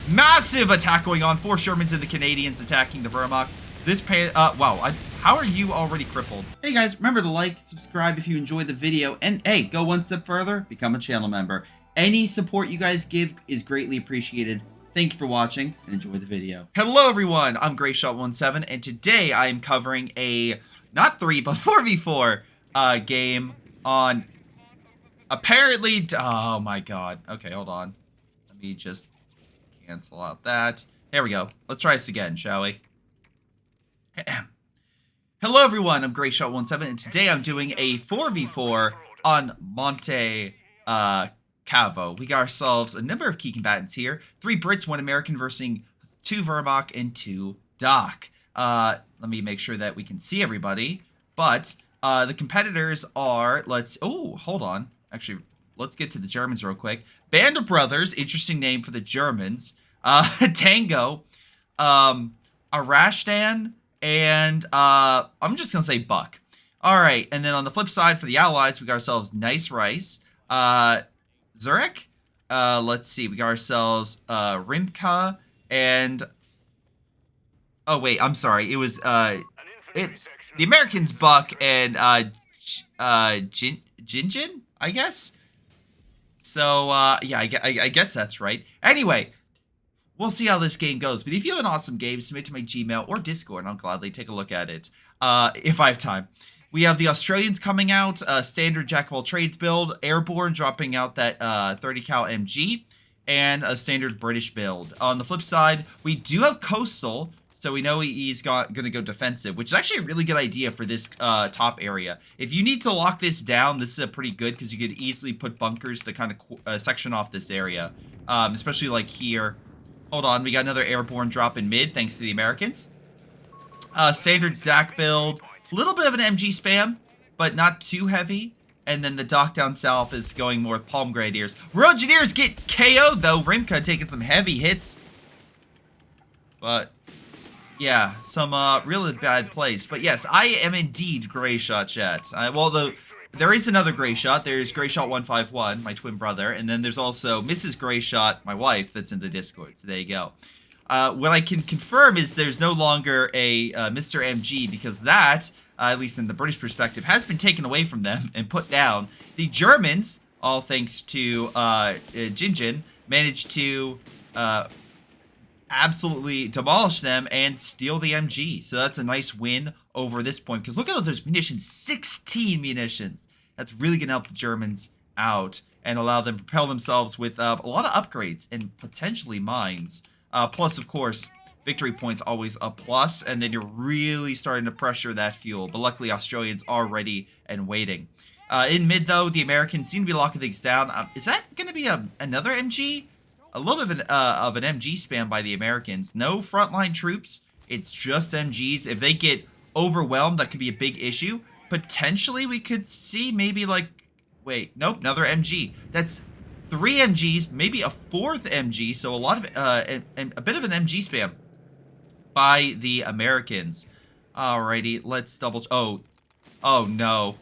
Massive attack going on. 4 Shermans and the Canadians attacking the Wehrmacht. Wow, how are you already crippled? Hey guys, remember to like, subscribe if you enjoyed the video, and hey, go one step further, become a channel member. Any support you guys give is greatly appreciated. Thank you for watching, and enjoy the video. Hello everyone, I'm Greyshot17, and today I am covering a, not 3, but 4v4 game on, apparently, oh my god. Okay, hold on. Let me just cancel out that. There we go. Let's try this again, shall we? Hello everyone, I'm Greyshot17, and today I'm doing a 4v4 on Monte, Cavo. We got ourselves a number of key combatants here. 3 Brits, 1 American versus 2 Wehrmacht and 2 Doc. Let me make sure that we can see everybody. But the competitors are, hold on. Actually, let's get to the Germans real quick. Band of Brothers, interesting name for the Germans. Tango, Arashdan, and I'm just gonna say Buck. Alright, and then on the flip side for the Allies, we got ourselves Nice Rice, Zurich, let's see, we got ourselves Rimka, and oh wait, I'm sorry, it was the Americans Buck and Jinjin, I guess. So yeah, I guess that's right. Anyway, we'll see how this game goes. But if you have an awesome game, submit to my Gmail or Discord, and I'll gladly take a look at it if I have time. We have the Australians coming out, standard Jack of all trades build, airborne dropping out that 30 cal MG, and a standard British build. On the flip side, we do have coastal, so we know he's going to go defensive, which is actually a really good idea for this top area. If you need to lock this down, this is pretty good because you could easily put bunkers to kind of section off this area, especially like here. Hold on, we got another airborne drop in mid, thanks to the Americans. Standard DAC build, a little bit of an MG spam, but not too heavy. And then the dock down south is going more with Palm Grenadiers. Royal Engineers get KO'd though, Rimka taking some heavy hits. But, yeah, some really bad plays. But yes, I am indeed Greyshot, chat. There is another Greyshot. There's Greyshot151, my twin brother, and then there's also Mrs. Greyshot, my wife, that's in the Discord. So there you go. What I can confirm is there's no longer a Mr. MG because that, at least in the British perspective, has been taken away from them and put down. The Germans, all thanks to Jinjin, managed to absolutely demolish them and steal the MG. So that's a nice win over this point, because look at all those munitions, 16 munitions. That's really going to help the Germans out and allow them to propel themselves with a lot of upgrades and potentially mines. Plus, of course, victory points always a plus, and then you're really starting to pressure that fuel. But luckily, Australians are ready and waiting. In mid, though, the Americans seem to be locking things down. Is that going to be another MG? A little bit of an MG spam by the Americans. No frontline troops. It's just MGs. If they get overwhelmed, that could be a big issue. Potentially, we could see maybe like... Wait, nope, another MG. That's 3 MGs, maybe a 4th MG. So a lot of... a bit of an MG spam by the Americans. Alrighty, let's double... Oh no.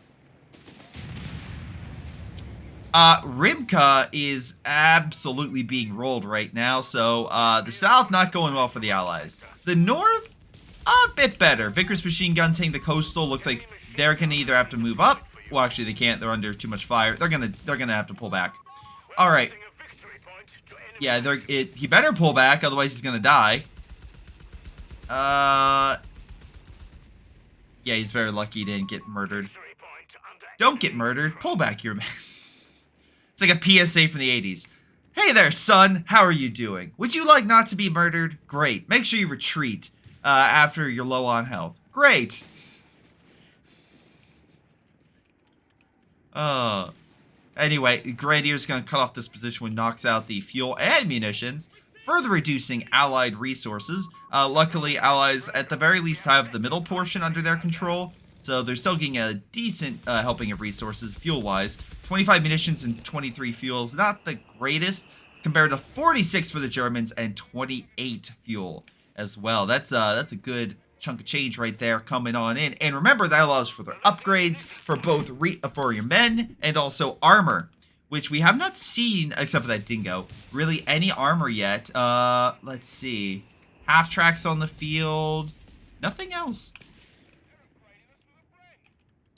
Rimka is absolutely being rolled right now, so the south not going well for the Allies. The north, a bit better. Vickers machine guns hitting the coastal. Looks like they're gonna either have to move up. Well, actually, they can't. They're under too much fire. They're gonna have to pull back. All right. Yeah, he better pull back, otherwise he's gonna die. Yeah, he's very lucky he didn't get murdered. Don't get murdered. Pull back your man. It's like a PSA from the 80s. Hey there, son. How are you doing? Would you like not to be murdered? Great. Make sure you retreat after you're low on health. Great. Anyway, Grenadier's going to cut off this position when it knocks out the fuel and munitions, further reducing Allied resources. Luckily, Allies at the very least have the middle portion under their control. So they're still getting a decent helping of resources, fuel-wise. 25 munitions and 23 fuels, not the greatest, compared to 46 for the Germans and 28 fuel as well. That's a good chunk of change right there coming on in. And remember, that allows for the upgrades for both for your men and also armor, which we have not seen, except for that dingo, really any armor yet. Let's see. Half tracks on the field. Nothing else.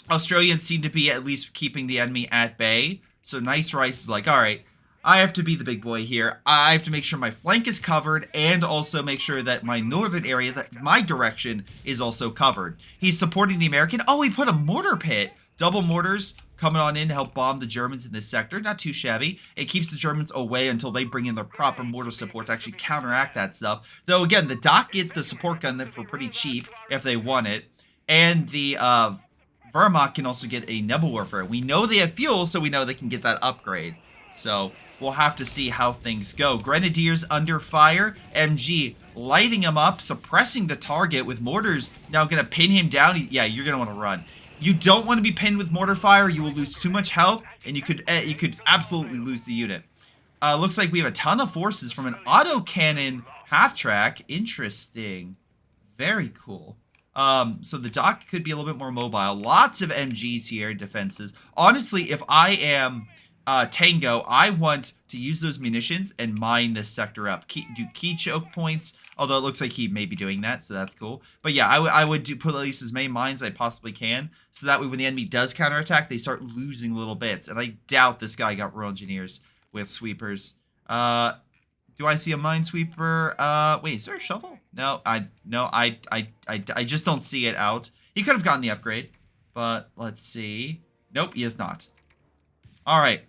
Australians seem to be at least keeping the enemy at bay. So Nice Rice is like, all right, I have to be the big boy here. I have to make sure my flank is covered and also make sure that my northern area, that my direction, is also covered. He's supporting the American. Oh, he put a mortar pit. Double mortars coming on in to help bomb the Germans in this sector. Not too shabby. It keeps the Germans away until they bring in their proper mortar support to actually counteract that stuff. Though, again, the Doc get the support gun for pretty cheap if they want it. And the Wehrmacht can also get a Nebelwerfer. We know they have fuel, so we know they can get that upgrade. So we'll have to see how things go. Grenadiers under fire. MG lighting him up, suppressing the target with mortars. Now going to pin him down. Yeah, you're going to want to run. You don't want to be pinned with mortar fire. You will lose too much health, and you could absolutely lose the unit. Looks like we have a ton of forces from an autocannon half-track. Interesting. Very cool. So the Doc could be a little bit more mobile. Lots of MGs here, defenses. Honestly, if I am Tango, I want to use those munitions and mine this sector up. Do key choke points, although it looks like he may be doing that, so that's cool. But yeah, I would put at least as many mines as I possibly can, so that way when the enemy does counterattack, they start losing little bits. And I doubt this guy got Royal Engineers with sweepers. Do I see a minesweeper? Wait, is there a shovel? No, I just don't see it out. He could have gotten the upgrade, but let's see. Nope, he is not. All right.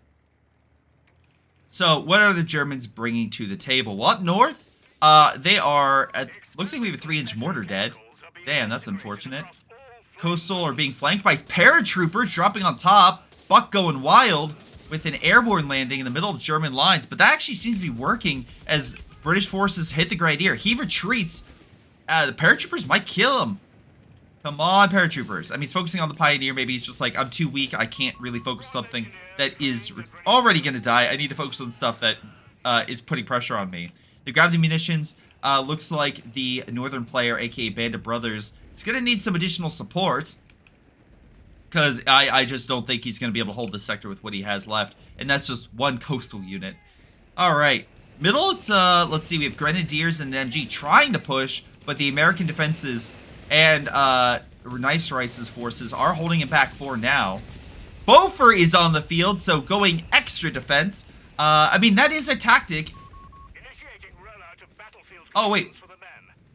So, what are the Germans bringing to the table? Well, up north, they are at, looks like we have a 3-inch mortar dead. Damn, that's unfortunate. Coastal are being flanked by paratroopers dropping on top. Buck going wild with an airborne landing in the middle of German lines, but that actually seems to be working as British forces hit the Grenadier. He retreats. The paratroopers might kill him. Come on, paratroopers. I mean, he's focusing on the Pioneer. Maybe he's just like, I'm too weak. I can't really focus on something that is already going to die. I need to focus on stuff that is putting pressure on me. They grab the munitions. Looks like the northern player, aka Band of Brothers, is going to need some additional support. Because I just don't think he's going to be able to hold this sector with what he has left. And that's just one coastal unit. Alright. Middle, it's, let's see, we have Grenadiers and MG trying to push, but the American defenses and Nice Rice's forces are holding it back for now. Beaufort is on the field, so going extra defense. I mean, that is a tactic. Oh, wait.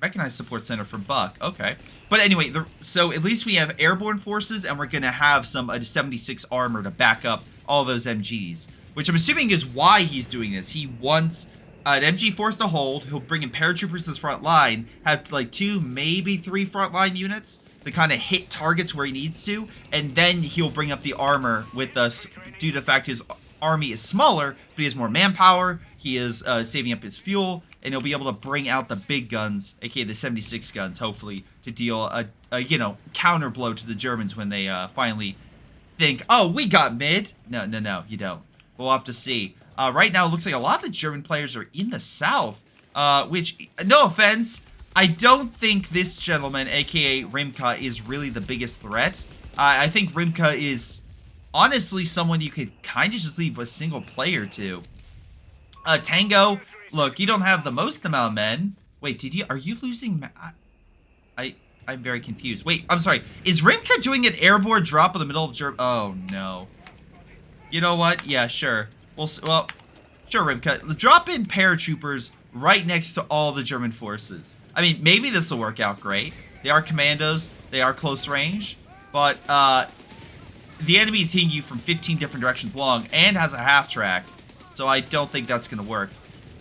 Mechanized support center for Buck. Okay. But anyway, so at least we have airborne forces, and we're going to have some 76 armor to back up all those MGs. Which I'm assuming is why he's doing this. He wants an MG force to hold. He'll bring in paratroopers to his front line. Have like 2, maybe 3 frontline units to kind of hit targets where he needs to. And then he'll bring up the armor with us due to the fact his army is smaller, but he has more manpower. He is saving up his fuel. And he'll be able to bring out the big guns, aka the 76 guns, hopefully, to deal a you know, counter blow to the Germans when they finally think, oh, we got mid. No, you don't. We'll have to see. Right now, it looks like a lot of the German players are in the south, which, no offense, I don't think this gentleman, aka Rimka, is really the biggest threat. I think Rimka is honestly someone you could kind of just leave a single player to. Tango, look, you don't have the most amount of men. Wait, are you losing? I'm very confused. Wait, I'm sorry. Is Rimka doing an airborne drop in the middle of Germany? Oh, no. You know what? Yeah, sure. Well, sure, Rimka. Drop in paratroopers right next to all the German forces. I mean, maybe this will work out great. They are commandos. They are close range. But the enemy is hitting you from 15 different directions long and has a half track. So I don't think that's going to work.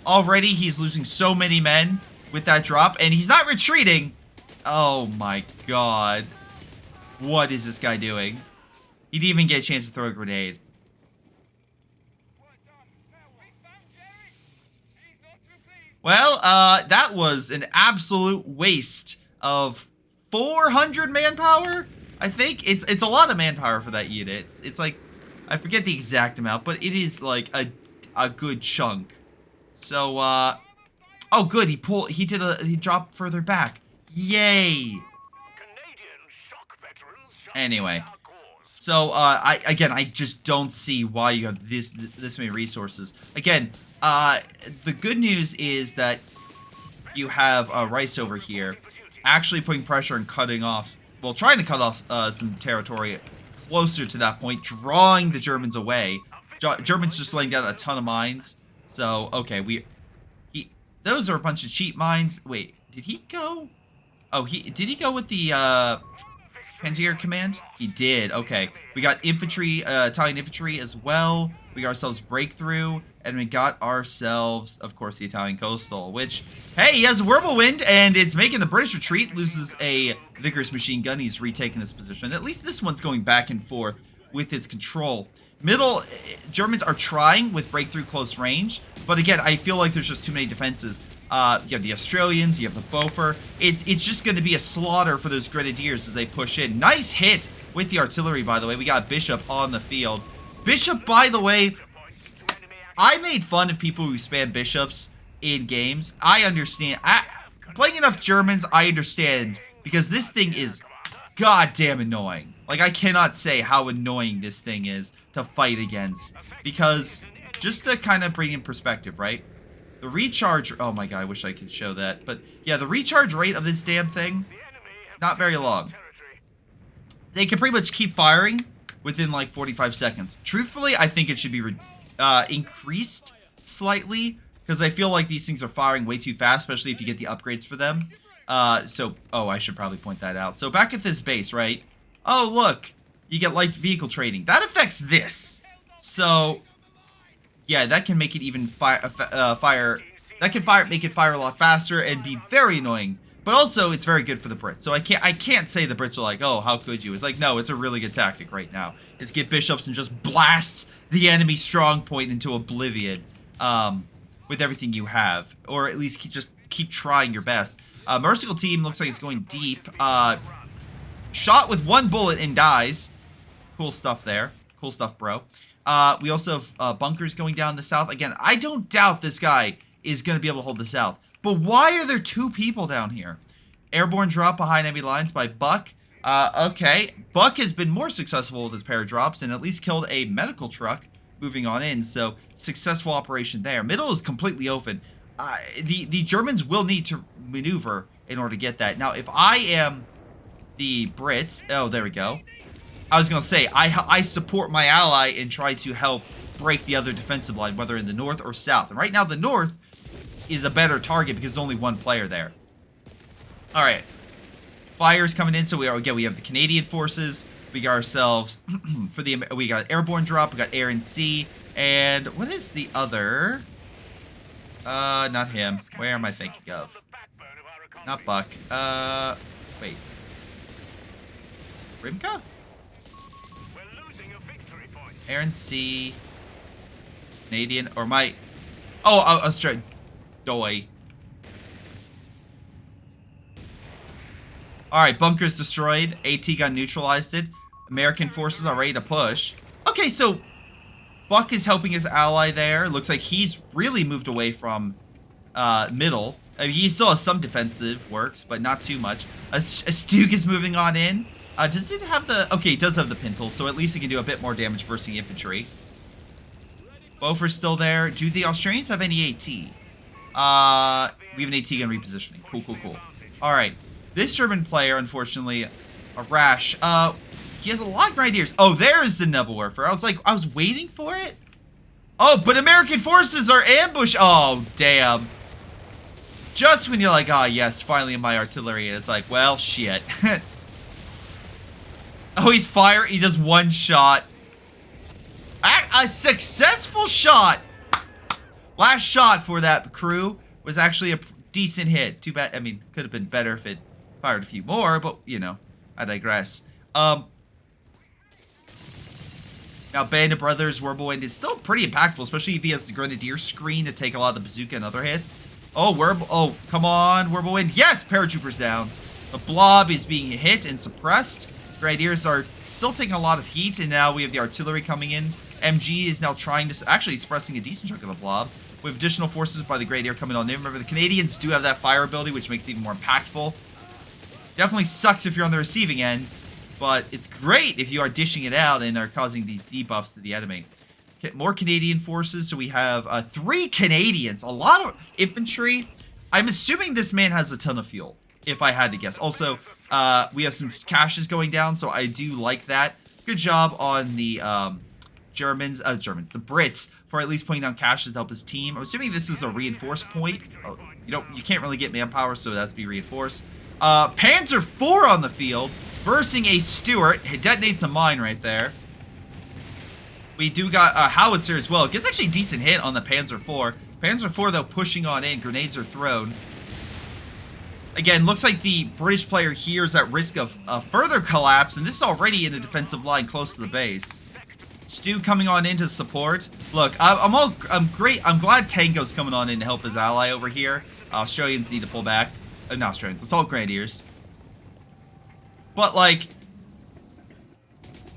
Already, he's losing so many men with that drop. And he's not retreating. Oh, my God. What is this guy doing? He didn't even get a chance to throw a grenade. Well, that was an absolute waste of 400 manpower. I think it's a lot of manpower for that unit. It's like, I forget the exact amount, but it is like a good chunk. So, oh, good. He dropped further back. Yay. Anyway, So, I just don't see why you have this many resources. Again, the good news is that you have Rice over here actually putting pressure and cutting off, well, trying to cut off some territory closer to that point, drawing the Germans away. Germans just laying down a ton of mines. So, okay, those are a bunch of cheap mines. Wait, did he go? Oh, did he go with the Panzer command? He did. Okay, we got infantry, Italian infantry as well. We got ourselves breakthrough, and we got ourselves, of course, the Italian coastal. Which, hey, he has a whirlwind, and it's making the British retreat. Loses a vigorous machine gun. He's retaking this position. At least this one's going back and forth with its control. Middle, Germans are trying with breakthrough close range, but again, I feel like there's just too many defenses. You have the Australians, you have the Beaufort. It's just going to be a slaughter for those grenadiers as they push in. Nice hit with the artillery, by the way. We got Bishop on the field. Bishop, by the way, I made fun of people who spam bishops in games. I understand. Playing enough Germans, I understand, because this thing is goddamn annoying. Like, I cannot say how annoying this thing is to fight against. Because, just to kind of bring in perspective, right? The recharge... Oh my god, I wish I could show that. But, yeah, the recharge rate of this damn thing, not very long. They can pretty much keep firing within, like, 45 seconds. Truthfully, I think it should be increased slightly, because I feel like these things are firing way too fast, especially if you get the upgrades for them. Oh, I should probably point that out. So, back at this base, right? Oh, look, you get light vehicle training. That affects this. So, yeah, that can make it even make it fire a lot faster and be very annoying. But also, it's very good for the Brits. So I can't say the Brits are like, oh, how could you? It's like, no, it's a really good tactic right now. Just get bishops and just blast the enemy strong point into oblivion with everything you have, or at least just keep trying your best. Merciful team looks like it's going deep. Shot with one bullet and dies. Cool stuff there. Cool stuff, bro. We also have bunkers going down the south. Again, I don't doubt this guy is going to be able to hold the south. But why are there two people down here? Airborne drop behind enemy lines by Buck. Okay. Buck has been more successful with his paradrops and at least killed a medical truck moving on in. So, successful operation there. Middle is completely open. The Germans will need to maneuver in order to get that. Now, if I am the Brits... Oh, there we go. I was going to say, I support my ally and try to help break the other defensive line, whether in the north or south. And right now, the north is a better target because there's only one player there. Alright. Fire's coming in, so we have the Canadian forces. We got ourselves, we got airborne drop, we got air and sea. And what is the other? Not him. Where am I thinking of? Not Buck. Wait. Rimka? Air and sea. Canadian, or my... Oh, Australia. Doi. Alright, bunkers destroyed. AT gun neutralized it. American forces are ready to push. Okay, so Buck is helping his ally there. Looks like he's really moved away from middle. I mean, he still has some defensive works, but not too much. Astug is moving on in. Does it have the... Okay, it does have the Pintle, so at least it can do a bit more damage versus the infantry. Beaufort's still there. Do the Australians have any AT? We have an AT gun repositioning. Cool. Alright. This German player, unfortunately, a rash. He has a lot of grenadiers. Oh, there's the Nebelwerfer. I was waiting for it. Oh, but American forces are ambushed. Oh, damn. Just when you're like, ah, yes, finally in my artillery. And it's like, well, shit. Oh, he's firing. He does one shot. A successful shot. Last shot for that crew was actually a decent hit. Too bad. I mean, could have been better if it fired a few more, but, you know, I digress. Now, Band of Brothers, Whirlwind is still pretty impactful, especially if he has the Grenadier screen to take a lot of the bazooka and other hits. Oh, come on, Whirlwind. Yes, paratroopers down. The Blob is being hit and suppressed. Grenadiers are still taking a lot of heat, and now we have the artillery coming in. MG is now trying to... Actually, suppressing a decent chunk of the Blob. We have additional forces by the Grenadier coming on in. Remember, the Canadians do have that fire ability, which makes it even more impactful. Definitely sucks if you're on the receiving end. but it's great if you are dishing it out and are causing these debuffs to the enemy. Okay, more Canadian forces, so we have 3 Canadians, a lot of infantry. I'm assuming this man has a ton of fuel, if I had to guess. Also, we have some caches going down, so I do like that. Good job on the the Brits, for at least putting down caches to help his team. I'm assuming this is a reinforced point. You can't really get manpower, so it has to be reinforced. Panzer IV on the field, versing a Stuart. It detonates a mine right there. We do got a howitzer as well. It gets actually a decent hit on the Panzer IV. Panzer IV, though, pushing on in. Grenades are thrown. Again, looks like the British player here is at risk of further collapse, and this is already in a defensive line close to the base. Stu coming on in to support. Look, I'm great. I'm glad Tango's coming on in to help his ally over here. Australians need to pull back. Not Australians. Assault Grenadiers. But like,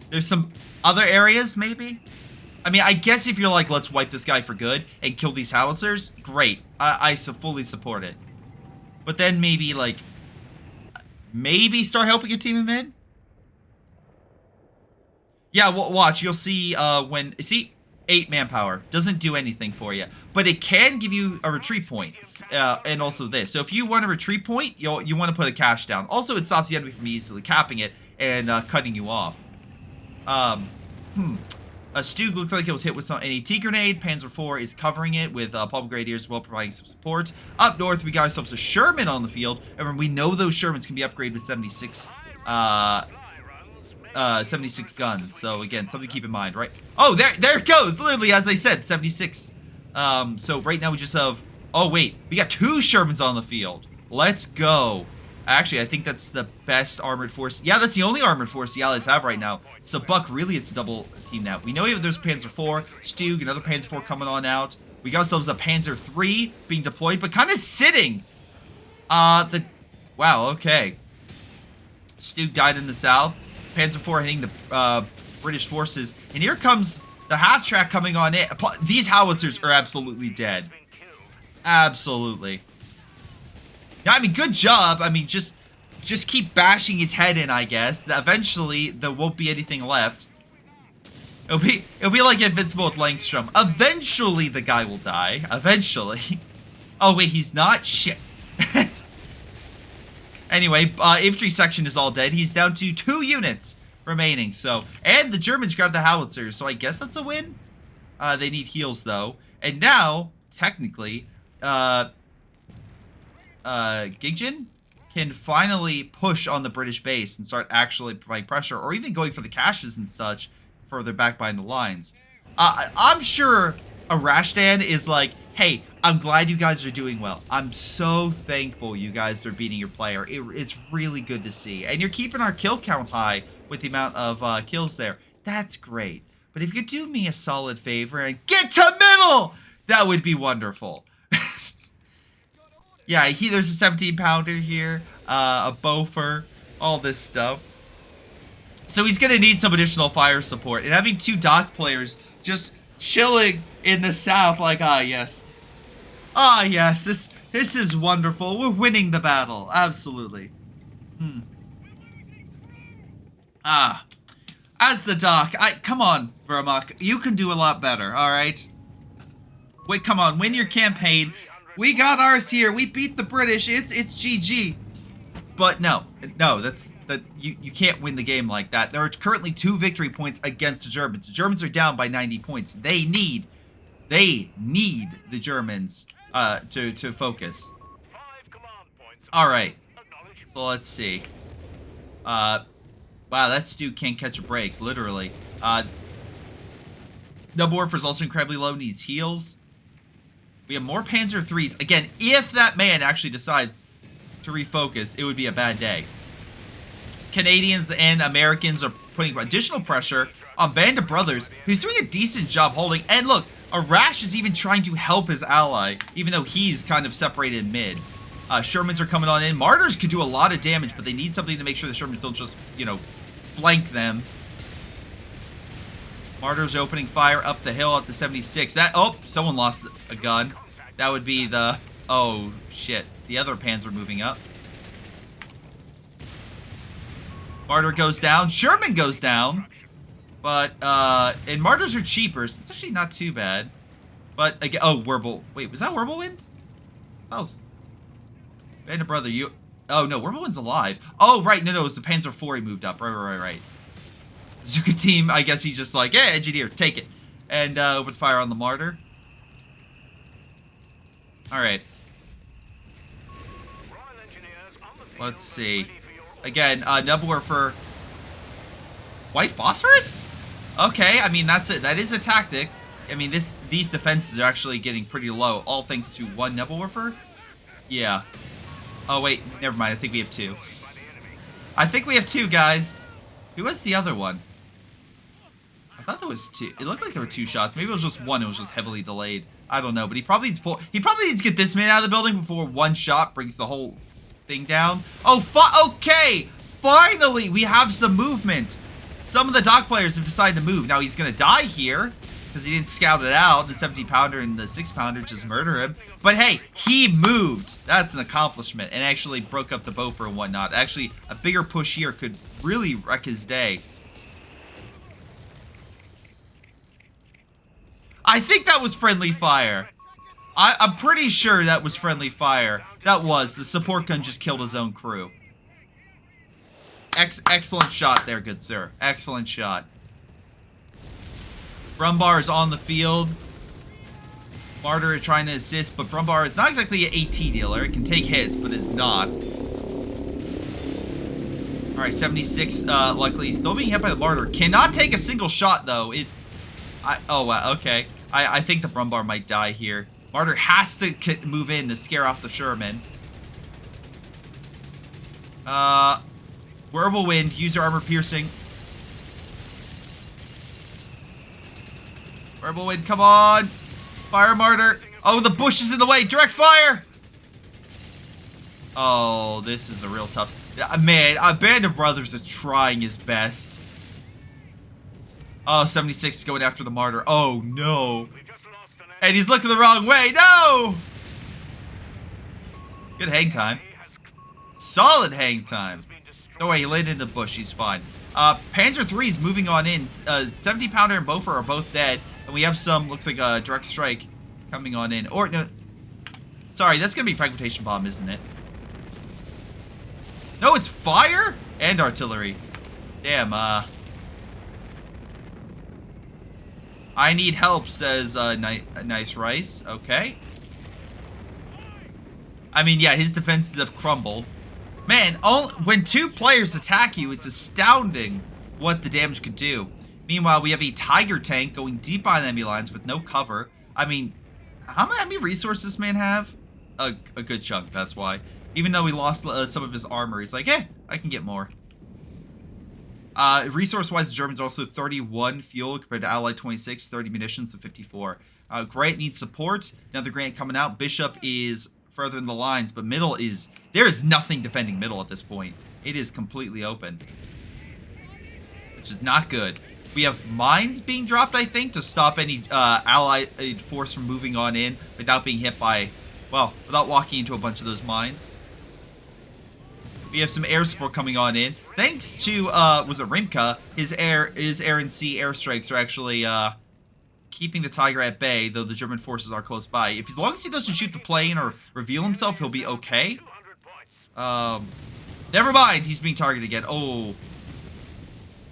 there's some other areas maybe. I mean, I guess if you're like, let's wipe this guy for good and kill these howitzers, great. I fully support it. But then maybe like, maybe start helping your team in mid. Yeah, well, watch. You'll see see, 8 manpower. Doesn't do anything for you. But it can give you a retreat point. And also this. So if you want a retreat point, you want to put a cache down. Also, it stops the enemy from easily capping it and cutting you off. Stu looked like it was hit with some NAT grenade. Panzer IV is covering it with Palm Grenadiers as well, providing some support. Up north, we got ourselves a Sherman on the field. And we know those Shermans can be upgraded with 76 guns. So again, something to keep in mind, right? Oh, there it goes. Literally, as I said, 76. So right now we just have, oh wait, we got 2 Shermans on the field. Let's go. Actually, I think that's the best armored force. Yeah, that's the only armored force the Allies have right now. So Buck really is a double team now. We know there's Panzer IV, Stug, another Panzer IV coming on out. We got ourselves a Panzer III being deployed, but kind of sitting. Wow, okay. Stug died in the south. Panzer IV hitting the British forces. And here comes the half-track coming on in. These howitzers are absolutely dead. Absolutely. Yeah, I mean, good job. I mean, just keep bashing his head in, I guess. Eventually, there won't be anything left. It'll be like Invincible with Langstrom. Eventually, the guy will die. Eventually. Oh, wait, he's not? Shit. Anyway, infantry section is all dead. He's down to 2 units remaining. So, and the Germans grabbed the howitzers, so I guess that's a win. They need heals, though. And now, technically, Gigjin can finally push on the British base and start actually providing pressure, or even going for the caches and such further back behind the lines. I'm sure Arashdan is like, hey, I'm glad you guys are doing well. I'm so thankful you guys are beating your player. It's really good to see. And you're keeping our kill count high with the amount of kills there. That's great. But if you could do me a solid favor and get to middle, that would be wonderful. Yeah, there's a 17-pounder here, a Bofer, all this stuff. So he's going to need some additional fire support. And having 2 dock players just chilling in the south like, yes. Yes, this is wonderful. We're winning the battle. Absolutely. As the dock, come on, Vermach. You can do a lot better, alright? Wait, come on, win your campaign. We got ours here. We beat the British. It's GG. But no, you can't win the game like that. There are currently 2 victory points against the Germans. The Germans are down by 90 points. They need the Germans to focus. All right. So let's see. Wow, that Stu can't catch a break, literally. Number Warfare is also incredibly low. Needs heals. We have more Panzer IIIs. Again, if that man actually decides to refocus, it would be a bad day. Canadians and Americans are putting additional pressure on Band of Brothers, who's doing a decent job holding. And look, Arash is even trying to help his ally, even though he's kind of separated mid. Shermans are coming on in. Martyrs could do a lot of damage, but they need something to make sure the Shermans don't just, flank them. Martyrs opening fire up the hill at the 76. Someone lost a gun. That would be the... Oh, shit. The other Panzer moving up. Martyr goes down. Sherman goes down. But, and Martyrs are cheaper, so it's actually not too bad. But, again, oh, Whirlwind. Wait, was that Whirlwind? That was... Band of Brother, you... Oh, no, Whirlwind's alive. Oh, right, no, it was the Panzer IV he moved up. Right. Zuka team, I guess he's just like, yeah, engineer, take it. And, open fire on the Martyr. Alright. Let's see. Again, Nebula for... White Phosphorus? Okay, I mean, that's it. That is a tactic. I mean, these defenses are actually getting pretty low, all thanks to one Nebelwerfer? Yeah. Oh, wait, never mind. I think we have two. I think we have two, guys. Who was the other one? I thought there was two. It looked like there were two shots. Maybe it was just one. It was just heavily delayed. I don't know, but he probably needs to get this man out of the building before one shot brings the whole thing down. Oh, okay! Finally, we have some movement. Some of the dock players have decided to move. Now, he's going to die here because he didn't scout it out. The 70-pounder and the 6-pounder just murder him. But hey, he moved. That's an accomplishment. And actually broke up the Boffer and whatnot. Actually, a bigger push here could really wreck his day. I think that was friendly fire. I'm pretty sure that was friendly fire. That was. The support gun just killed his own crew. Excellent shot there, good sir. Excellent shot. Brumbar is on the field. Martyr trying to assist, but Brumbar is not exactly an AT dealer. It can take hits, but is not. Alright, 76, luckily still being hit by the Martyr. Cannot take a single shot, though. Oh, wow, okay. I think the Brumbar might die here. Martyr has to move in to scare off the Sherman. Whirlwind, use your armor piercing. Whirlwind, come on. Fire Martyr. Oh, the bush is in the way. Direct fire. Oh, this is a real tough... Man, Band of Brothers is trying his best. Oh, 76 is going after the Martyr. Oh, no. And he's looking the wrong way. No! Good hang time. Solid hang time. No way, he landed in the bush. He's fine. Panzer III is moving on in. 70-pounder and Boffer are both dead. And we have some, looks like a direct strike coming on in. Or, no. Sorry, that's going to be fragmentation bomb, isn't it? No, it's fire and artillery. Damn, I need help, says Nice Rice. Okay. I mean, yeah, his defenses have crumbled. Man, when two players attack you, it's astounding what the damage could do. Meanwhile, we have a Tiger tank going deep behind enemy lines with no cover. I mean, how many resources does this man have? A good chunk, that's why. Even though we lost some of his armor, he's like, I can get more. Resource-wise, the Germans are also 31 fuel compared to Allied 26, 30 munitions to 54. Grant needs support. Another Grant coming out. Bishop is further in the lines, but middle is... There is nothing defending middle at this point. It is completely open. Which is not good. We have mines being dropped, I think, to stop any Allied force from moving on in without being hit by... Well, without walking into a bunch of those mines. We have some air support coming on in. Thanks to, was it Rimka? His air and sea airstrikes are actually, keeping the Tiger at bay, though the German forces are close by. As long as he doesn't shoot the plane or reveal himself, he'll be okay. Never mind, he's being targeted again. Oh.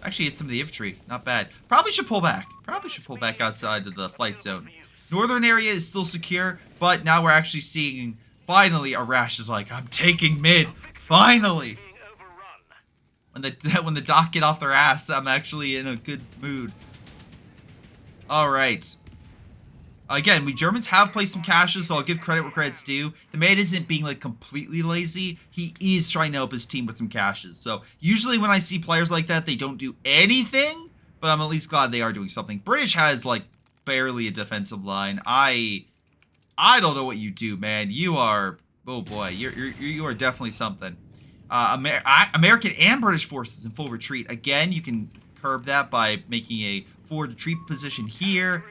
Actually, hit some of the infantry. Not bad. Probably should pull back. Probably should pull back outside of the flight zone. Northern area is still secure, but now we're actually seeing, finally, Arash is like, I'm taking mid. Finally! When the dock get off their ass, I'm actually in a good mood. Alright. Again, we Germans have placed some caches, so I'll give credit where credit's due. The man isn't being, like, completely lazy. He is trying to help his team with some caches. So, usually when I see players like that, they don't do anything, but I'm at least glad they are doing something. British has, like, barely a defensive line. I don't know what you do, man. You are... Oh boy, you are definitely something. American and British forces in full retreat. Again, you can curb that by making a forward retreat position here.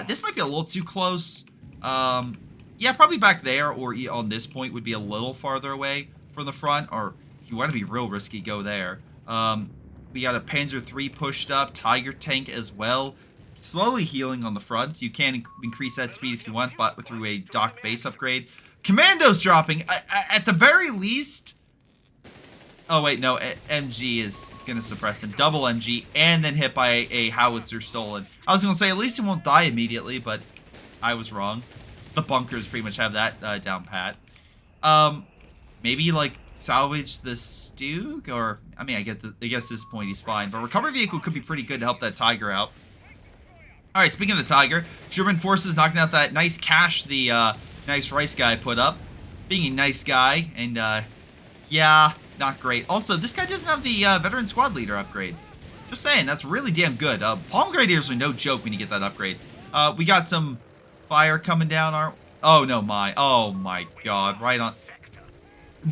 This might be a little too close. Yeah, probably back there or on this point would be a little farther away from the front. Or if you want to be real risky, go there. We got a Panzer III pushed up, Tiger tank as well. Slowly healing on the front. You can increase that speed if you want, but through a dock base upgrade. Commandos dropping. At the very least... Oh, wait, no. MG is going to suppress him. Double MG, and then hit by a howitzer stolen. I was going to say, at least he won't die immediately, but I was wrong. The bunkers pretty much have that down pat. Maybe, like, salvage the Stug? Or, I mean, I guess at this point he's fine. But recovery vehicle could be pretty good to help that Tiger out. Alright, speaking of the Tiger, German forces knocking out that nice cache the nice Rice guy put up. Being a nice guy, and yeah, not great. Also, this guy doesn't have the veteran squad leader upgrade. Just saying, that's really damn good. Palm Grenadiers are no joke when you get that upgrade. We got some fire coming down oh my god, right on.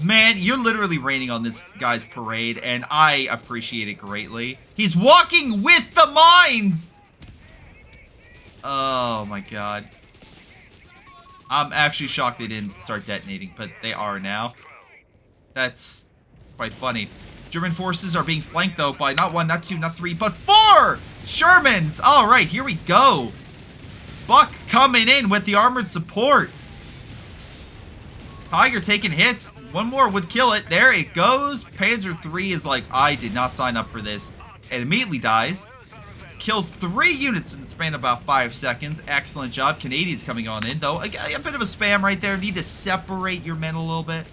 Man, you're literally raining on this guy's parade, and I appreciate it greatly. He's walking with the mines! Oh my god. I'm actually shocked they didn't start detonating, but they are now. That's quite funny. German forces are being flanked, though, by not one, not two, not three, but 4 Shermans! Alright, here we go. Buck coming in with the armored support. Tiger taking hits. One more would kill it. There it goes. Panzer III is like, I did not sign up for this. And immediately dies. Kills 3 units in the span of about 5 seconds. Excellent job. Canadians coming on in, though. A bit of a spam right there. Need to separate your men a little bit.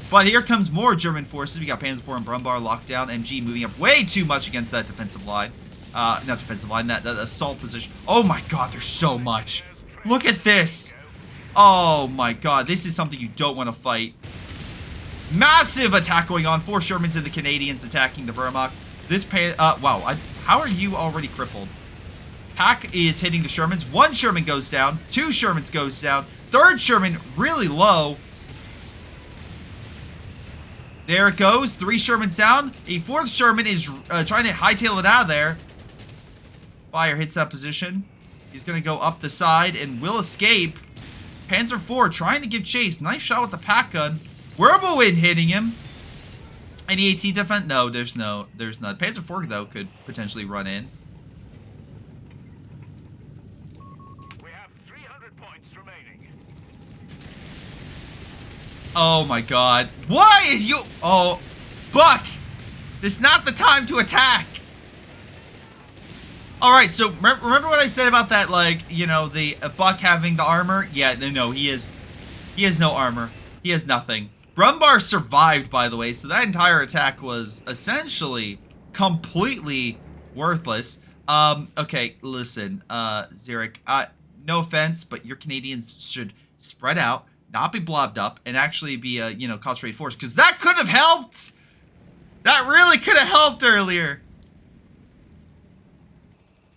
But here comes more German forces. We got Panzer IV and Brumbar locked down. MG moving up way too much against that defensive line. Not defensive line, that assault position. Oh my god, there's so much. Look at this. Oh my god, this is something you don't want to fight. Massive attack going on. 4 Shermans and the Canadians attacking the Wehrmacht. This wow, how are you already crippled? Pack is hitting the Shermans. 1 Sherman goes down. 2 Shermans goes down. 3rd Sherman really low. There it goes. 3 Shermans down. A 4th Sherman is trying to hightail it out of there. Fire hits that position. He's going to go up the side and will escape. Panzer IV trying to give chase. Nice shot with the pack gun. Werbowind hitting him. Any AT defense? No, there's not. Panzer IV, though, could potentially run in. We have 300 points remaining. Oh my god. Why is you... Oh, Buck! This is not the time to attack! Alright, so remember what I said about that, like, you know, the Buck having the armor? Yeah, no, he has no armor. He has nothing. Brumbar survived, by the way, so that entire attack was essentially completely worthless. Okay, listen, Zurich, no offense, but your Canadians should spread out, not be blobbed up, and actually be a, you know, concentrated force, because that could have helped! That really could have helped earlier!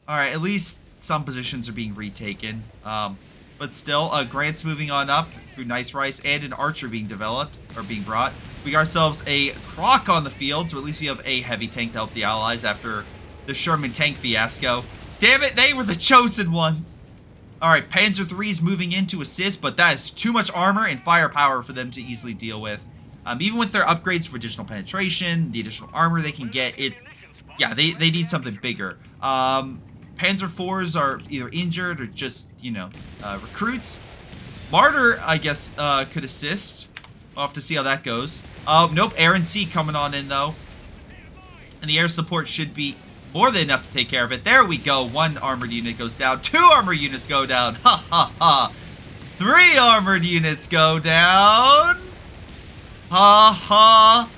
Alright, at least some positions are being retaken. But still, Grant's moving on up through Nice Rice and an Archer being developed, or being brought. We got ourselves a Croc on the field, so at least we have a heavy tank to help the Allies after the Sherman tank fiasco. Damn it, they were the chosen ones! Alright, Panzer III's moving in to assist, but that is too much armor and firepower for them to easily deal with. Even with their upgrades for additional penetration, the additional armor they can get, it's... Yeah, they need something bigger. Panzer IVs are either injured or just, you know, recruits. Martyr, I guess, could assist. We'll have to see how that goes. Nope, Air and Sea coming on in, though. And the air support should be more than enough to take care of it. There we go. 1 armored unit goes down. 2 armored units go down. Ha, ha, ha. 3 armored units go down. Ha, ha.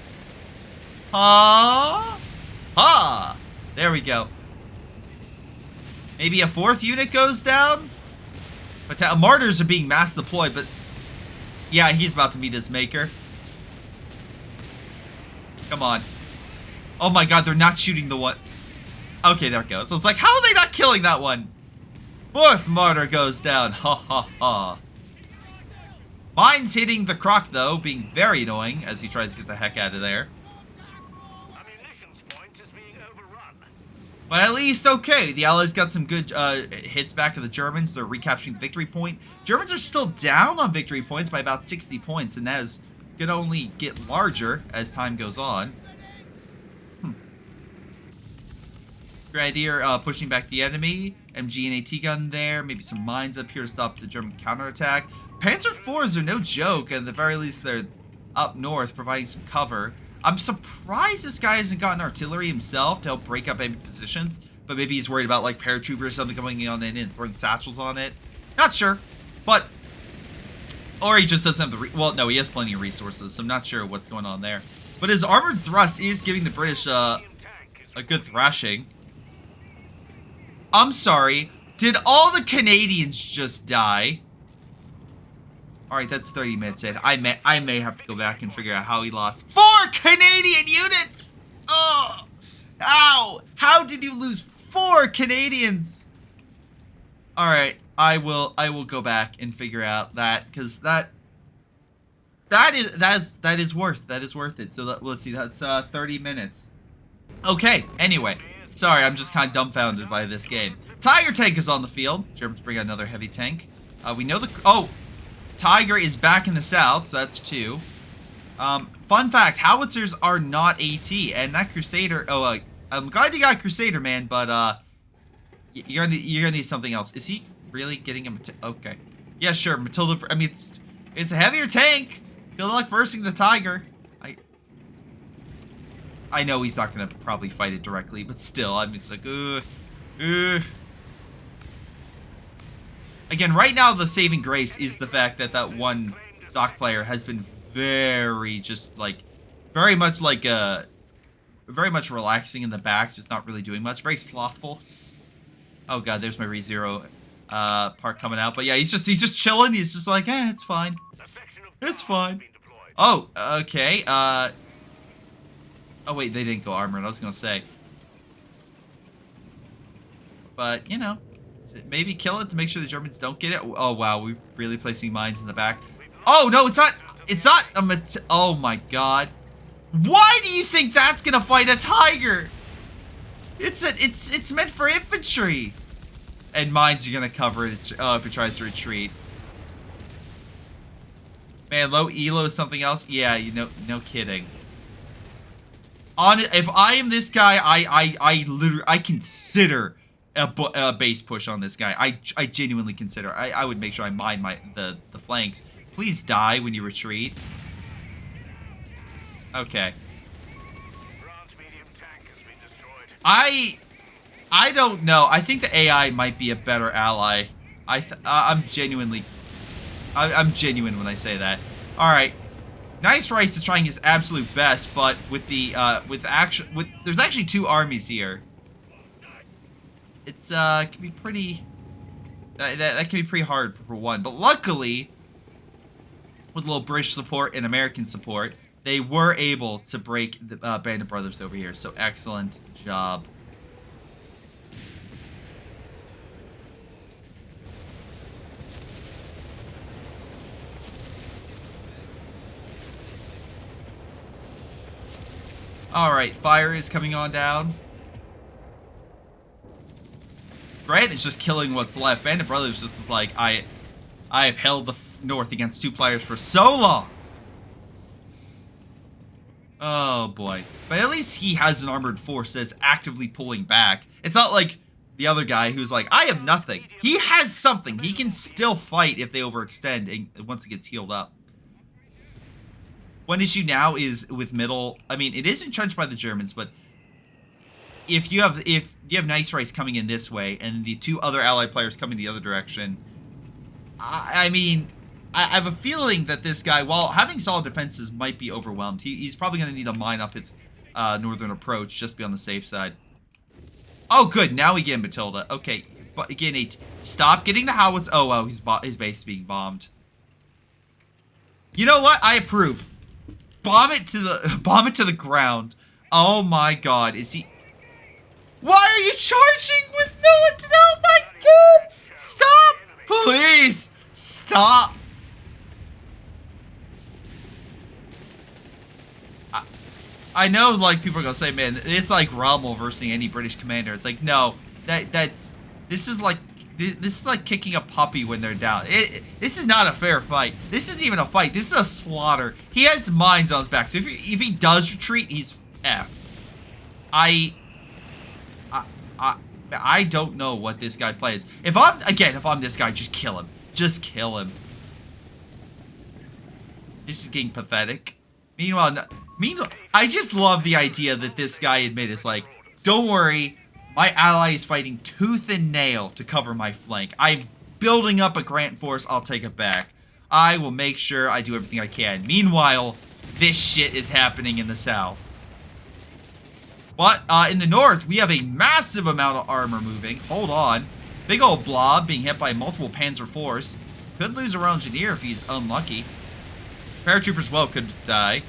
Ha. Ha. There we go. Maybe a 4th unit goes down? But Martyrs are being mass deployed, but... Yeah, he's about to meet his maker. Come on. Oh my god, they're not shooting the one... Okay, there it goes. So it's like, how are they not killing that one? 4th Martyr goes down. Ha ha ha. Mine's hitting the Croc, though, being very annoying as he tries to get the heck out of there. But at least, okay, the Allies got some good hits back to the Germans. They're recapturing the victory point. Germans are still down on victory points by about 60 points, and that is going to only get larger as time goes on. Grenadier pushing back the enemy. MG and AT gun there. Maybe some mines up here to stop the German counterattack. Panzer IVs are no joke. At the very least, they're up north, providing some cover. I'm surprised this guy hasn't gotten artillery himself to help break up enemy positions. But maybe he's worried about, like, paratroopers or something coming on in and throwing satchels on it. Not sure. But... Or he just doesn't have the... Well, no, he has plenty of resources, so I'm not sure what's going on there. But his armored thrust is giving the British a good thrashing. I'm sorry. Did all the Canadians just die? Alright, that's 30 minutes in. I may have to go back and figure out how he lost 4 Canadian units! Oh! Ow! How did you lose 4 Canadians? Alright, I will go back and figure out that, because that is worth it. So let's see, that's 30 minutes. Okay, anyway. Sorry, I'm just kind of dumbfounded by this game. Tiger tank is on the field. Germans bring out another heavy tank. We know the... Oh! Tiger is back in the south, so that's 2. Fun fact, howitzers are not AT, and that Crusader... Oh, I'm glad you got Crusader, man, but, you're gonna need something else. Is he really getting a... Okay. Yeah, sure, Matilda... I mean, it's a heavier tank. Good luck versing the Tiger. I know he's not gonna probably fight it directly, but still, I mean, it's like, Again, right now, the saving grace is the fact that that one dock player has been very, just, like, very much relaxing in the back, just not really doing much. Very slothful. Oh god, there's my ReZero part coming out. But yeah, he's just chilling. He's just like, it's fine. It's fine. Oh, okay. Oh wait, they didn't go armored. I was gonna say. But, you know, maybe kill it to make sure the Germans don't get it. Oh wow, we're really placing mines in the back. Oh no, it's not a oh my god. Why do you think that's gonna fight a Tiger? It's meant for infantry. And mines are gonna cover it if it tries to retreat. Man, low elo is something else? Yeah, you know, no kidding. If I am this guy, I literally consider a base push on this guy. I genuinely consider. I would make sure I mine the flanks. Please die when you retreat. Okay. I don't know. I think the AI might be a better ally. I'm genuine when I say that. All right. Nice Rice is trying his absolute best, but with the there's actually 2 armies here. It's can be pretty that can be pretty hard for one, but luckily with a little British support and American support, they were able to break the Band of Brothers over here. So excellent job. Alright, fire is coming on down. Grant is just killing what's left. Band of Brothers just is like, I have held the North against 2 players for so long. Oh boy. But at least he has an armored force that's actively pulling back. It's not like the other guy who's like, I have nothing. He has something. He can still fight if they overextend and once it gets healed up. One issue now is with middle. I mean, it is entrenched by the Germans, but if you have Nice Rice coming in this way and the 2 other allied players coming the other direction, I mean, I have a feeling that this guy, while having solid defenses, might be overwhelmed. He's probably going to need to mine up his northern approach, just to be on the safe side. Oh, good. Now we get Matilda. Okay, but again, stop getting the howitz. Oh wow, his base is being bombed. You know what? I approve. Bomb it to the ground. Oh my god, is he... Why are you charging with no... Oh my god! Stop! Please! Stop! I know, like, people are gonna say, man, it's like Rommel versus any British commander. It's like, no, this is like kicking a puppy when they're down. This is not a fair fight. This isn't even a fight. This is a slaughter. He has mines on his back, so if he does retreat, he's effed. I don't know what this guy plays. If I'm this guy, just kill him. Just kill him. This is getting pathetic. Meanwhile, I just love the idea that this guy admitted is like, don't worry, my ally is fighting tooth and nail to cover my flank. I'm building up a Grant force, I'll take it back. I will make sure I do everything I can. Meanwhile, this shit is happening in the south. But in the north, we have a massive amount of armor moving. Hold on. Big old blob being hit by multiple Panzer IVs. Could lose a rail engineer if he's unlucky. Paratroopers well could die.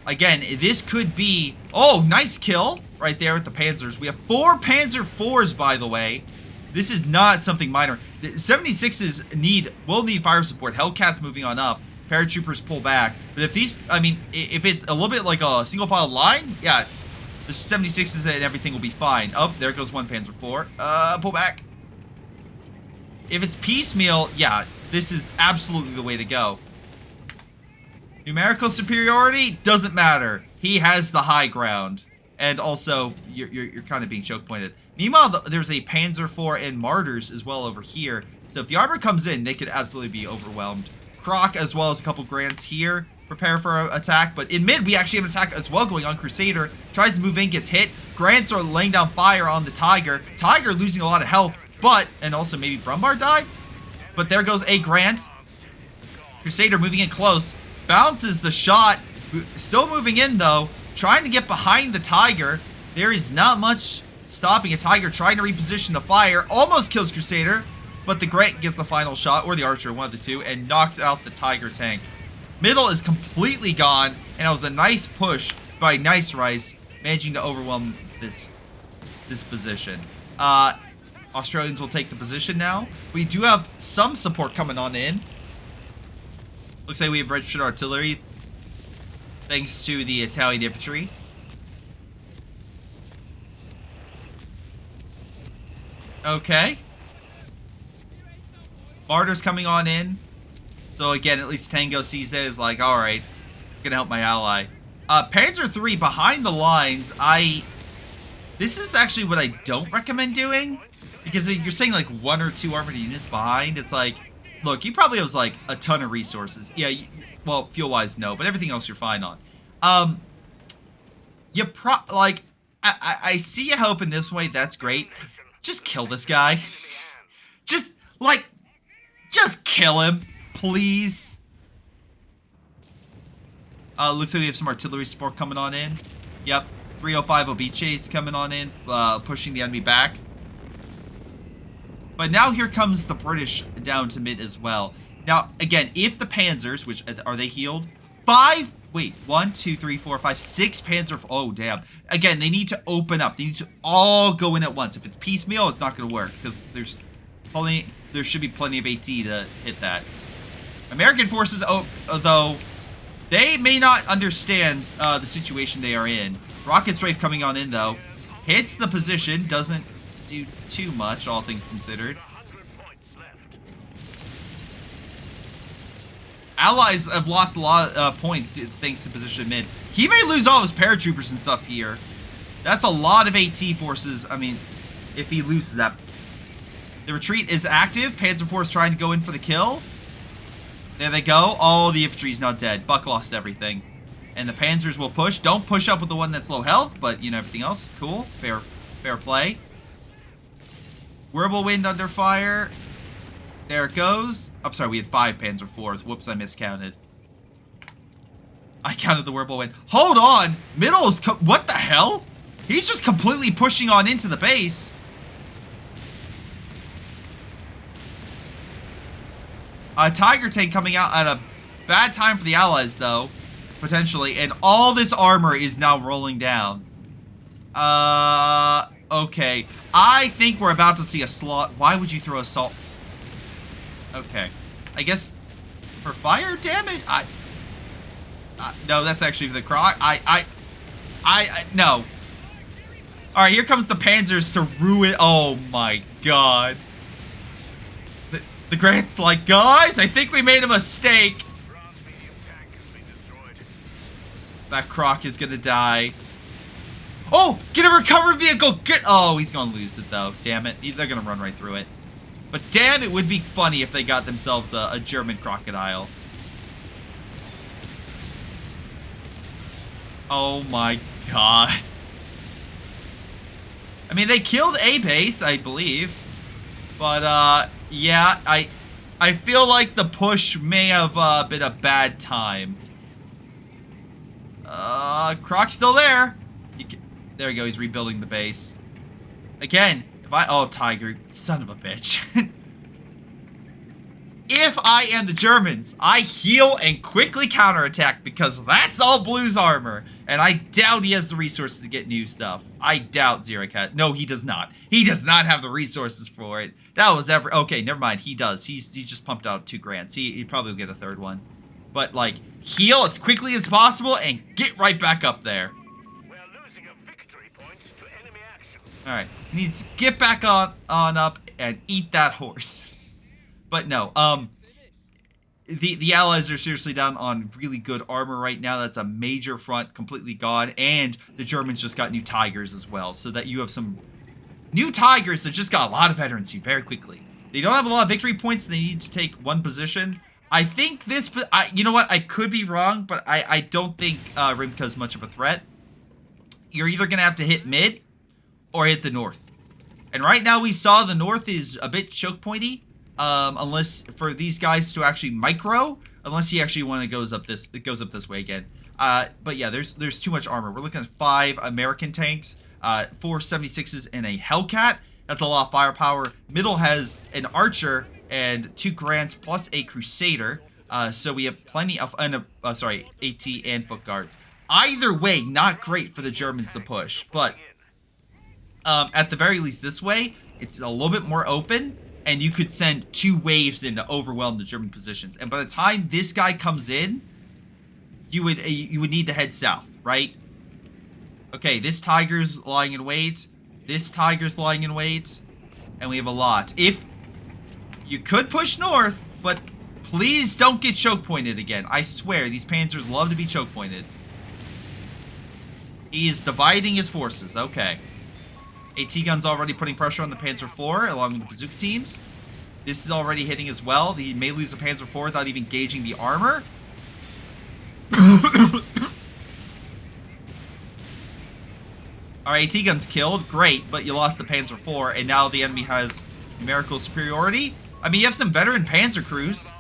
Again, this could be... Oh, nice kill right there with the Panzers. We have 4 Panzer IVs, by the way. This is not something minor. The 76s will need fire support. Hellcat's moving on up. Paratroopers pull back. But if these... I mean, if it's a little bit like a single file line, yeah, the 76s and everything will be fine. Oh, there goes one Panzer IV. Pull back. If it's piecemeal, yeah, this is absolutely the way to go. Numerical superiority doesn't matter. He has the high ground, and also you're kind of being choke pointed. Meanwhile, there's a Panzer IV and Martyrs as well over here. So if the armor comes in, they could absolutely be overwhelmed. Croc as well as a couple Grants here. Prepare for an attack, but in mid we actually have an attack as well going on. Crusader tries to move in, gets hit. Grants are laying down fire on the Tiger. Tiger losing a lot of health, and also maybe Brumbar died. But there goes a Grant. Crusader moving in close. Bounces the shot. Still moving in though. Trying to get behind the Tiger. There is not much stopping a Tiger trying to reposition the fire. Almost kills Crusader. But the Grant gets the final shot, or the Archer, one of the two, and knocks out the Tiger tank. Middle is completely gone. And it was a nice push by Nice Rice, managing to overwhelm this position. Australians will take the position now. We do have some support coming on in. Looks like we have registered artillery, thanks to the Italian infantry. Okay. Martyrs coming on in. So again, at least Tango sees it as like, alright, gonna help my ally. Panzer III behind the lines, this is actually what I don't recommend doing. Because you're saying like 1 or 2 armored units behind, it's like, look, you probably have like a ton of resources. Yeah, well, fuel-wise, no, but everything else you're fine on. I see you hoping this way. That's great. Just kill this guy. just kill him, please. Looks like we have some artillery support coming on in. Yep, 305 Obiches coming on in, pushing the enemy back. But now here comes the British down to mid as well. Now, again, if the Panzers, which are they healed? 1, 2, 3, 4, 5, 6 Panzer. Oh, damn. Again, they need to open up. They need to all go in at once. If it's piecemeal, it's not going to work because there should be plenty of AT to hit that. American forces, though, they may not understand the situation they are in. Rocket Strafe coming on in, though. Hits the position, doesn't do too much, all things considered. Allies have lost a lot of points thanks to position mid. He may lose all of his paratroopers and stuff here. That's a lot of AT forces. I mean, if he loses that. The retreat is active. Panzer IV is trying to go in for the kill. There they go. Oh, the infantry's now dead. Buck lost everything. And the Panzers will push. Don't push up with the one that's low health, but, you know, everything else, cool. Fair play. Whirlwind under fire. There it goes. I'm sorry, we had 5 Panzer IVs. Whoops, I miscounted. I counted the Whirlwind. Hold on! Middle is... What the hell? He's just completely pushing on into the base. A Tiger tank coming out at a bad time for the Allies, though. Potentially. And all this armor is now rolling down. Okay. I think we're about to see a slot. Why would you throw assault? Okay. I guess for fire damage? No, that's actually for the Croc. No. Alright, here comes the Panzers to ruin. Oh my god. The Grant's like, guys, I think we made a mistake. That Croc is gonna die. Oh, get a recovery vehicle. Oh, he's going to lose it, though. Damn it. They're going to run right through it. But damn, it would be funny if they got themselves a German crocodile. Oh, my God. I mean, they killed a base, I believe. But, yeah, I feel like the push may have been a bad time. Croc's still there. There we go, he's rebuilding the base. Again, oh, Tiger, son of a bitch. If I am the Germans, I heal and quickly counterattack because that's all Blue's armor. And I doubt he has the resources to get new stuff. I doubt Zerek. No, he does not. He does not have the resources for it. That was okay, never mind. He does. He just pumped out 2 grants. He probably will get a 3rd one. But, like, heal as quickly as possible and get right back up there. We're losing a victory point to enemy action. Alright, he needs to get back on up and eat that horse. But no, the Allies are seriously down on really good armor right now. That's a major front completely gone. And the Germans just got new Tigers as well. So that you have some new Tigers that just got a lot of veterancy very quickly. They don't have a lot of victory points. They need to take 1 position. I think this, you know what? I could be wrong, but I don't think Rimka is much of a threat. You're either going to have to hit mid or hit the north. And right now we saw the north is a bit choke pointy. Unless for these guys to actually micro, unless he actually goes up this way again. But yeah, there's too much armor. We're looking at 5 American tanks, 4 76s, and a Hellcat. That's a lot of firepower. Middle has an archer and 2 grants plus a crusader. So we have plenty of sorry, AT and foot guards. Either way, not great for the Germans to push, but at the very least this way, it's a little bit more open. And you could send 2 waves in to overwhelm the German positions. And by the time this guy comes in, you would need to head south, right? Okay, this Tiger's lying in wait. This Tiger's lying in wait. And we have a lot. If you could push north, but please don't get choke pointed again. I swear, these Panzers love to be choke pointed. He is dividing his forces. Okay. AT gun's already putting pressure on the Panzer IV along with the bazooka teams. This is already hitting as well. He may lose the Panzer IV without even gauging the armor. Alright, AT gun's killed. Great, but you lost the Panzer IV, and now the enemy has numerical superiority. I mean, you have some veteran Panzer crews.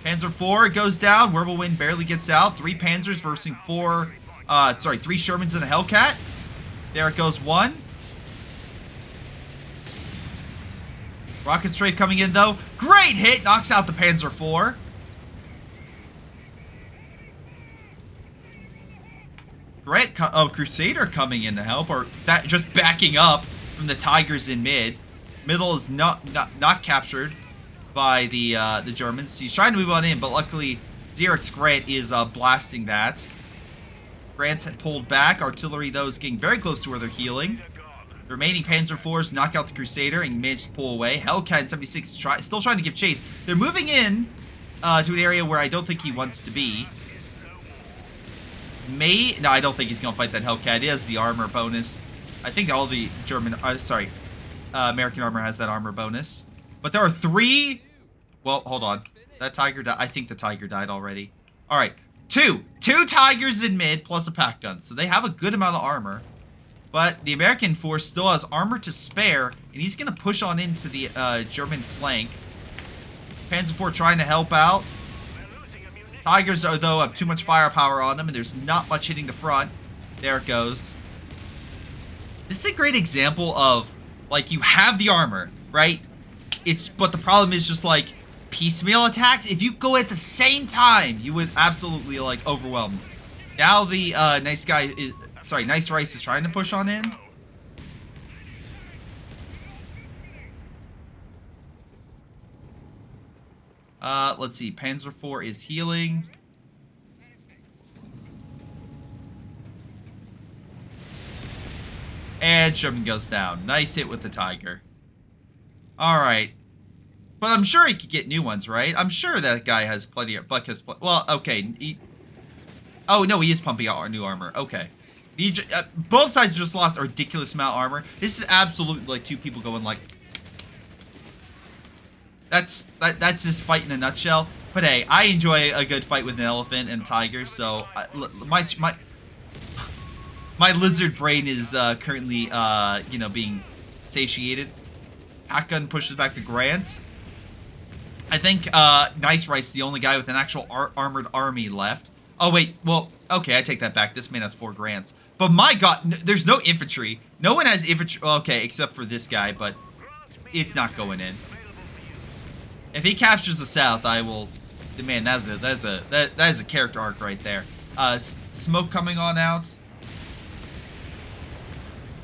Panzer IV goes down. Wirbelwind barely gets out. 3 Panzers versus 3 Shermans and a Hellcat. There it goes, 1. Rocket Strafe coming in, though. Great hit! Knocks out the Panzer IV. Great. Crusader coming in to help. Or that just backing up from the Tigers in mid. Middle is not captured by the Germans. He's trying to move on in, but luckily Xerek's Grant is blasting that. Grants had pulled back. Artillery, though, is getting very close to where they're healing. The remaining Panzer IVs knock out the Crusader and manage to pull away. Hellcat and 76 still trying to give chase. They're moving in to an area where I don't think he wants to be. No, I don't think he's going to fight that Hellcat. He has the armor bonus. I think all the American armor has that armor bonus. But there are 3... Well, hold on. That Tiger died. I think the Tiger died already. All right. 2 Tigers in mid plus a pack gun. So they have a good amount of armor. But the American force still has armor to spare. And he's going to push on into the German flank. Panzer IV trying to help out. Tigers, though, have too much firepower on them. And there's not much hitting the front. There it goes. This is a great example of, like, you have the armor, right? But the problem is just, like, piecemeal attacks. If you go at the same time, you would absolutely, like, overwhelm. Now the Nice Rice is trying to push on in. Let's see. Panzer IV is healing. And Sherman goes down. Nice hit with the Tiger. Alright. But I'm sure he could get new ones, right? I'm sure that guy has plenty of... Buck has... Well, okay. Oh, no, he is pumping out our new armor. Okay. Both sides just lost a ridiculous amount of armor. This is absolutely like two people going like. That's this fight in a nutshell. But hey, I enjoy a good fight with an elephant and tiger. So my lizard brain is currently you know, being satiated. Pack gun pushes back the Grants. I think Nice Rice is the only guy with an actual armored army left. Oh wait, well, okay, I take that back. This man has 4 Grants. But my god, there's no infantry. No one has infantry. Okay, except for this guy, but it's not going in. If he captures the south, I will. Man, that is a character arc right there. Smoke coming on out.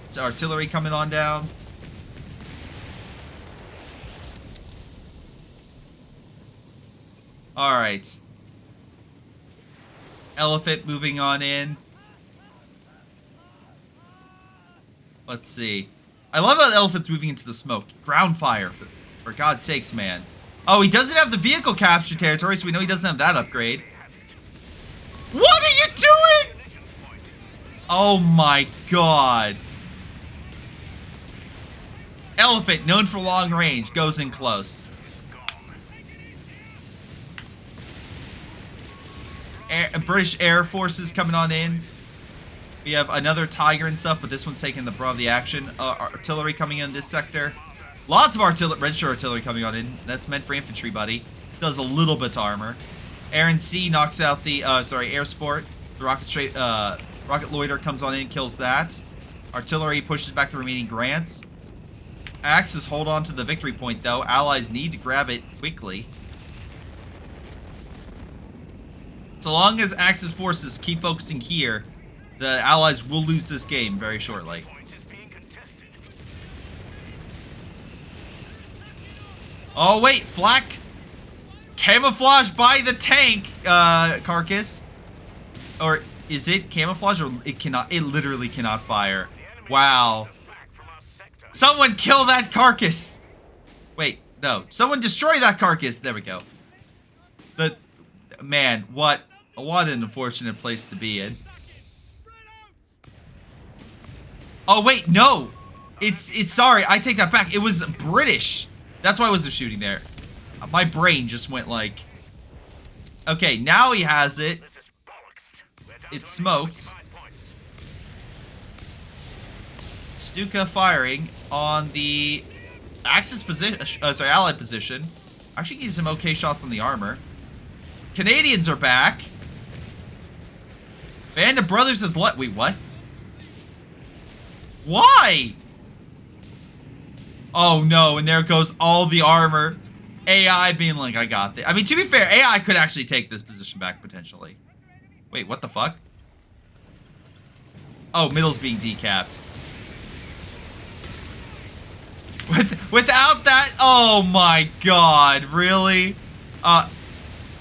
It's artillery coming on down. All right. Elephant moving on in. Let's see. I love how the elephant's moving into the smoke. Ground fire, for God's sakes, man. Oh, he doesn't have the vehicle capture territory, so we know he doesn't have that upgrade. What are you doing? Oh my god. Elephant, known for long range, goes in close. British Air Forces coming on in. We have another Tiger and stuff, but this one's taking the brunt of the action. Artillery coming in this sector. Lots of register artillery coming on in. That's meant for infantry, buddy. Does a little bit to armor. Air and Sea knocks out the, Air Sport. The Rocket Loiter comes on in, kills that. Artillery pushes back the remaining Grants. Axis hold on to the victory point, though. Allies need to grab it quickly. So long as Axis forces keep focusing here, the Allies will lose this game very shortly. Oh wait, flak camouflage by the tank carcass, or is it camouflage, or it cannot? It literally cannot fire. Wow! Someone kill that carcass! Wait, no, someone destroy that carcass. There we go. Man, what an unfortunate place to be in. Oh wait, no, it's sorry, I take that back. It was British. That's why I wasn't shooting there. My brain just went like, okay, now he has it. It's smoked. Stuka firing on the Axis position, Allied position. Actually getting some okay shots on the armor. Canadians are back. Band of Brothers has let. Wait, what? Why? Oh no, and there goes all the armor. AI being like, I got this. I mean, to be fair, AI could actually take this position back potentially. Wait, what the fuck? Oh, middle's being decapped. Without that, oh my god, really?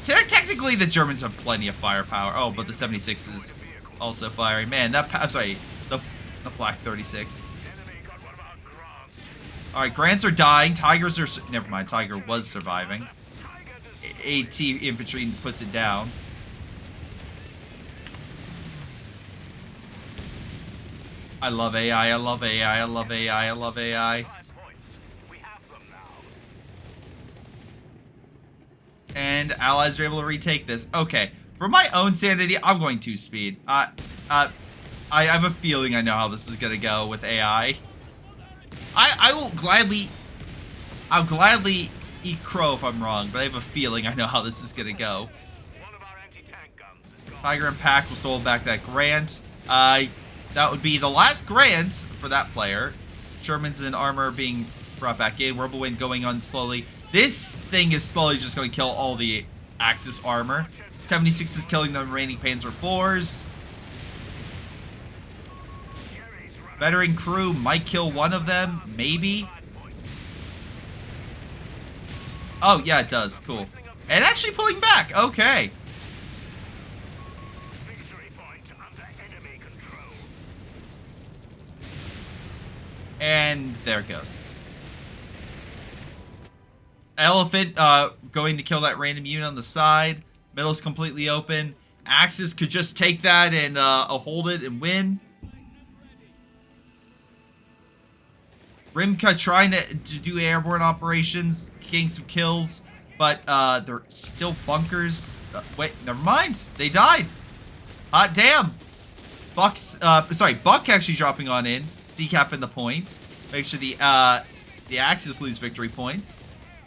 Technically the Germans have plenty of firepower. Oh, but the 76 is also firing. Man, I'm sorry, the Flak 36. Alright, Grants are dying. Tigers are... Never mind, Tiger was surviving. AT infantry puts it down. I love AI, I love AI, I love AI, I love AI. And allies are able to retake this. Okay, for my own sanity, I'm going 2-speed. I have a feeling I know how this is gonna go with AI. I'll gladly eat crow if I'm wrong, but I have a feeling I know how this is gonna go. Tiger and Pack will hold back that Grant. That would be the last Grant for that player. Sherman's and armor being brought back in. Whirlwind going on slowly. This thing is slowly just going to kill all the Axis armor. 76 is killing the remaining Panzer IVs. Veteran crew might kill one of them, maybe. Oh, yeah, it does. Cool. And actually pulling back. Okay. And there it goes. Elephant going to kill that random unit on the side. Middle's completely open. Axis could just take that and hold it and win. Rimka trying to do airborne operations, getting some kills, but they're still bunkers. Wait, never mind. They died. Hot damn. Buck actually dropping on in, decapping the point. Make sure the Axis lose victory points.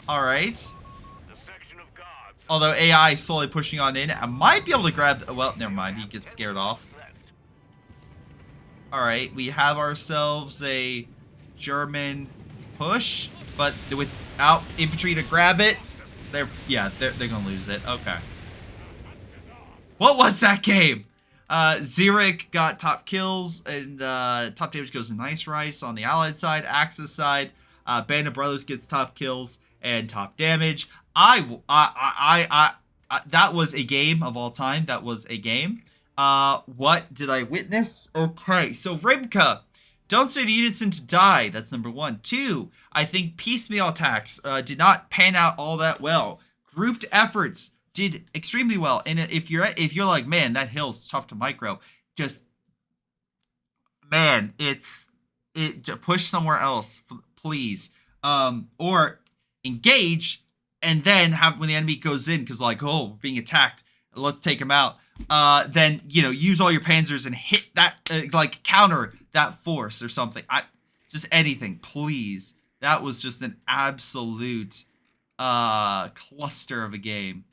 All right. Although AI slowly pushing on in, I might be able to grab. Well, never mind. He gets scared off. All right, we have ourselves a German push, but without infantry to grab it, they're gonna lose it. Okay. What was that game? Zurich got top kills, and top damage goes to Nice Rice on the Allied side. Axis side, Band of Brothers gets top kills and top damage. That was a game of all time. That was a game. What did I witness? Okay, so Rimka, don't send units in to die. That's number 1. 2, I think piecemeal attacks did not pan out all that well. Grouped efforts did extremely well. And if you're like, man, that hill's tough to micro, just man, push somewhere else, please. Or engage and then have when the enemy goes in, because like, oh, we're being attacked, let's take him out. Then use all your panzers and hit that like counter that force or something. Just anything, please. That was just an absolute cluster of a game.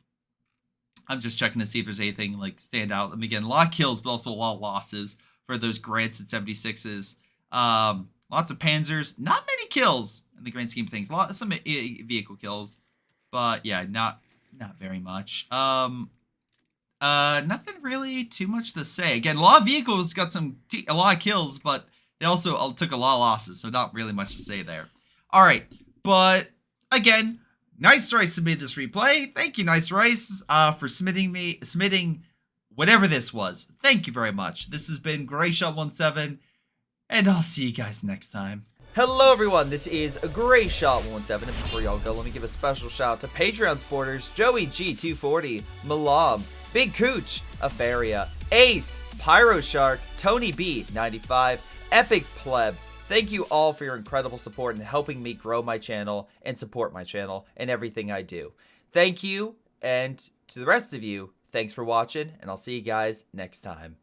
I'm just checking to see if there's anything like stand out. And again, a lot of kills, but also a lot of losses for those grants at 76s. Lots of panzers, not many kills in the grand scheme of things. Some vehicle kills, but yeah, not very much. Nothing really too much to say. Again, a lot of vehicles got a lot of kills, but they also took a lot of losses, so not really much to say there. All right, but again, Nice Rice submitted this replay. Thank you, Nice Rice, for submitting whatever this was. Thank you very much. This has been Greyshot17, and I'll see you guys next time. Hello everyone, this is Greyshot17, and before y'all go, let me give a special shout out to Patreon supporters Joey G240, Milam, Big Cooch, Aphyria, Ace, Pyro Shark, Tonybee 95, Epic Pleb. Thank you all for your incredible support and helping me grow my channel and support my channel and everything I do. Thank you, and to the rest of you, thanks for watching, and I'll see you guys next time.